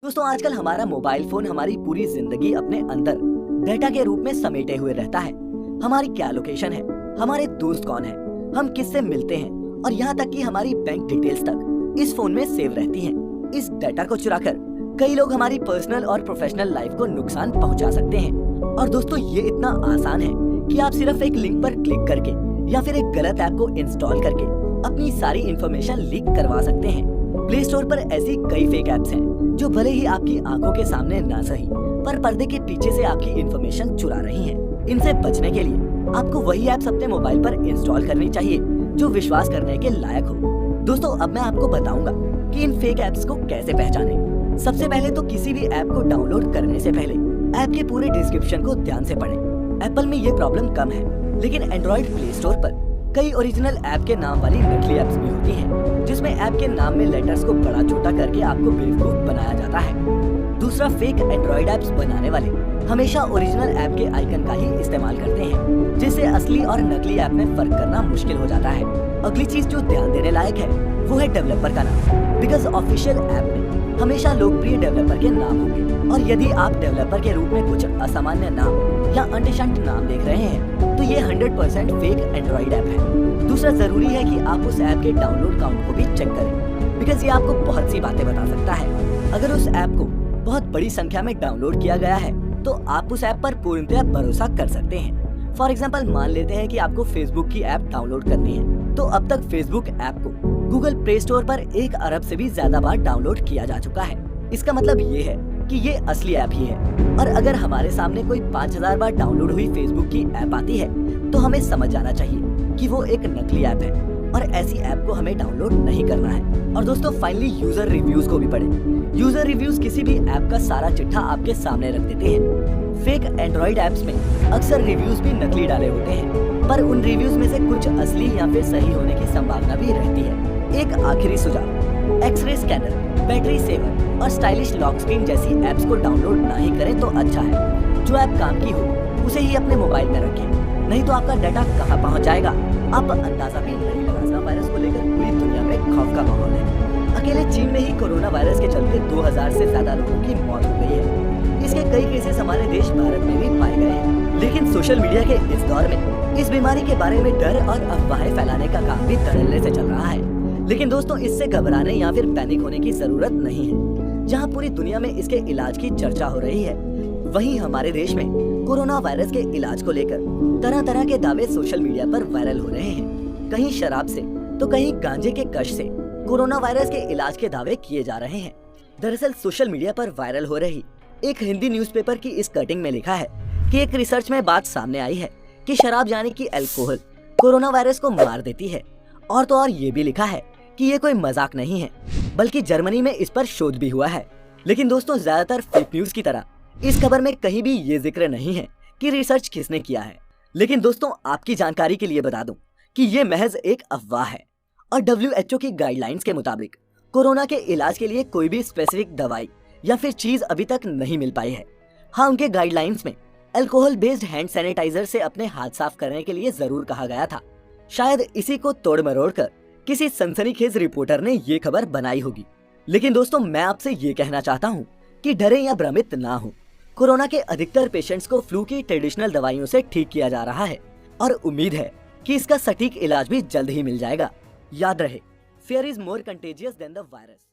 दोस्तों आजकल हमारा मोबाइल फोन हमारी पूरी जिंदगी अपने अंदर डेटा के रूप में समेटे हुए रहता है। हमारी क्या लोकेशन है, हमारे दोस्त कौन है, हम किससे मिलते हैं और यहाँ तक कि हमारी बैंक डिटेल्स तक इस फोन में सेव रहती हैं। इस डेटा को चुराकर कई लोग हमारी पर्सनल और प्रोफेशनल लाइफ को नुकसान पहुँचा सकते हैं। और दोस्तों ये इतना आसान है कि आप सिर्फ एक लिंक पर क्लिक करके या फिर एक गलत ऐप को इंस्टॉल करके अपनी सारी इंफॉर्मेशन लीक करवा सकते हैं। प्ले स्टोर पर ऐसी कई फेक ऐप्स हैं जो भले ही आपकी आंखों के सामने ना सही पर पर्दे के पीछे से आपकी इंफॉर्मेशन चुरा रही हैं। इनसे बचने के लिए आपको वही ऐप्स अपने मोबाइल पर इंस्टॉल करनी चाहिए जो विश्वास करने के लायक हो। दोस्तों अब मैं आपको बताऊंगा कि इन फेक ऐप्स को कैसे पहचानें। सबसे पहले तो किसी भी ऐप को डाउनलोड करने से पहले ऐप के पूरे डिस्क्रिप्शन को ध्यान से पढ़ें। एप्पल में ये प्रॉब्लम कम है, लेकिन एंड्रॉइड प्ले स्टोर पर कई ओरिजिनल ऐप के नाम वाली नकली ऐप्स भी होती हैं, जिसमें ऐप के नाम में लेटर्स को बड़ा छोटा करके आपको बेवकूफ बनाया जाता है। दूसरा, फेक एंड्रॉइड ऐप्स बनाने वाले हमेशा ओरिजिनल ऐप के आइकन का ही इस्तेमाल करते हैं, जिससे असली और नकली ऐप में फर्क करना मुश्किल हो जाता है। अगली चीज जो ध्यान देने लायक है वो है डेवलपर का नाम, बिकॉज ऑफिशियल ऐप में हमेशा लोकप्रिय डेवलपर के नाम होंगे और यदि आप डेवलपर के रूप में कुछ असामान्य नाम या अंटिशंट नाम देख रहे हैं तो ये 100% फेक एंड्रॉइड ऐप है। दूसरा, जरूरी है कि आप उस ऐप के डाउनलोड काउंट को भी चेक करें, बिकॉज ये आपको बहुत सी बातें बता सकता है। अगर उस ऐप को बहुत बड़ी संख्या में डाउनलोड किया गया है तो आप उस ऐप पर पूर्णतः भरोसा कर सकते हैं। फॉर एग्जाम्पल, मान लेते हैं कि आपको फेसबुक की ऐप डाउनलोड करनी है, तो अब तक फेसबुक ऐप को गूगल प्ले स्टोर पर 1 अरब से भी ज्यादा बार डाउनलोड किया जा चुका है। इसका मतलब ये है कि ये असली ऐप ही है। और अगर हमारे सामने कोई 5000 बार डाउनलोड हुई फेसबुक की ऐप आती है तो हमें समझ जाना चाहिए कि वो एक नकली ऐप है और ऐसी ऐप को हमें डाउनलोड नहीं करना है। और दोस्तों फाइनली यूजर रिव्यूज को भी पढ़ें। यूजर रिव्यूज किसी भी ऐप का सारा चिट्ठा आपके सामने रख देते हैं। फेक एंड्रॉइड ऐप्स में अक्सर रिव्यूज भी नकली डाले होते हैं, पर उन रिव्यूज में से कुछ असली या फिर सही होने की संभावना भी रहती है। एक आखिरी सुझाव, एक्सरे स्कैनर, बैटरी सेवर और स्टाइलिश लॉक स्क्रीन जैसी ऐप्स को डाउनलोड ना ही करें तो अच्छा है। जो ऐप काम की हो उसे ही अपने मोबाइल में रखें, नहीं तो आपका डाटा कहां पहुंच जाएगा आप अंदाजा भी नहीं लगा सकते। वायरस को लेकर पूरी दुनिया में खौफ का माहौल है। अकेले चीन में ही कोरोना वायरस के चलते 2000 से ज्यादा लोगों की मौत हो गई है। इसके कई केसेस हमारे देश भारत में भी पाए गए हैं। लेकिन सोशल मीडिया के इस दौर में इस बीमारी के बारे में डर और अफवाहें फैलाने का काम भी धड़ल्ले से चल रहा है। लेकिन दोस्तों इससे घबराने या फिर पैनिक होने की जरूरत नहीं है। जहां पूरी दुनिया में इसके इलाज की चर्चा हो रही है, वहीं हमारे देश में कोरोना वायरस के इलाज को लेकर तरह तरह के दावे सोशल मीडिया पर वायरल हो रहे हैं। कहीं शराब से तो कहीं गांजे के कश से कोरोना वायरस के इलाज के दावे किए जा रहे हैं। दरअसल सोशल मीडिया पर वायरल हो रही एक हिंदी न्यूज़पेपर की इस कटिंग में लिखा है कि एक रिसर्च में बात सामने आई है कि शराब यानी कि अल्कोहल कोरोना वायरस को मार देती है। और तो और ये भी लिखा है कि ये कोई मजाक नहीं है, बल्कि जर्मनी में इस पर शोध भी हुआ है। लेकिन दोस्तों ज्यादातर फेक न्यूज की तरह इस खबर में कहीं भी ये जिक्र नहीं है कि रिसर्च किसने किया है। लेकिन दोस्तों आपकी जानकारी के लिए बता दूं कि ये महज एक अफवाह है और WHO की गाइडलाइंस के मुताबिक कोरोना के इलाज के लिए कोई भी स्पेसिफिक दवाई या फिर चीज अभी तक नहीं मिल पाई है। हाँ, उनके गाइडलाइंस में अल्कोहल बेस्ड हैंड सैनिटाइजर से अपने हाथ साफ करने के लिए जरूर कहा गया था। शायद इसी को तोड़ मरोड़ कर किसी सनसनीखेज रिपोर्टर ने ये खबर बनाई होगी। लेकिन दोस्तों मैं आपसे ये कहना चाहता हूँ कि डरे या भ्रमित ना हो। कोरोना के अधिकतर पेशेंट्स को फ्लू की ट्रेडिशनल दवाइयों से ठीक किया जा रहा है और उम्मीद है कि इसका सटीक इलाज भी जल्द ही मिल जाएगा। याद रहे, fear is more contagious than the virus।